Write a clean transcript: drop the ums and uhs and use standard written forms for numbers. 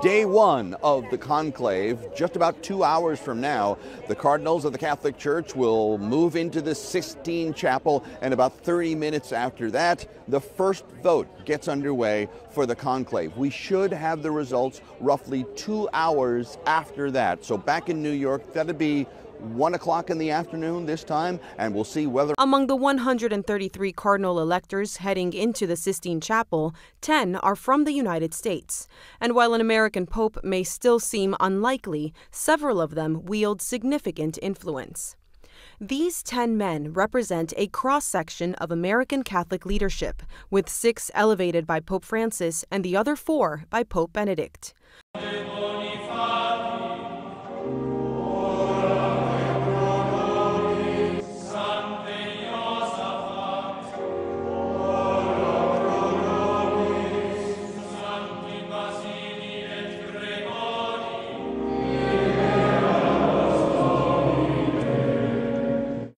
Day one of the conclave, just about 2 hours from now, the Cardinals of the Catholic Church will move into the Sistine Chapel, and about 30 minutes after that, the first vote gets underway for the conclave. We should have the results roughly 2 hours after that. So back in New York, that'd be 1 o'clock in the afternoon this time, and we'll see whether... Among the 133 cardinal electors heading into the Sistine Chapel, 10 are from the United States. And while an American pope may still seem unlikely, several of them wield significant influence. These 10 men represent a cross-section of American Catholic leadership, with 6 elevated by Pope Francis and the other 4 by Pope Benedict.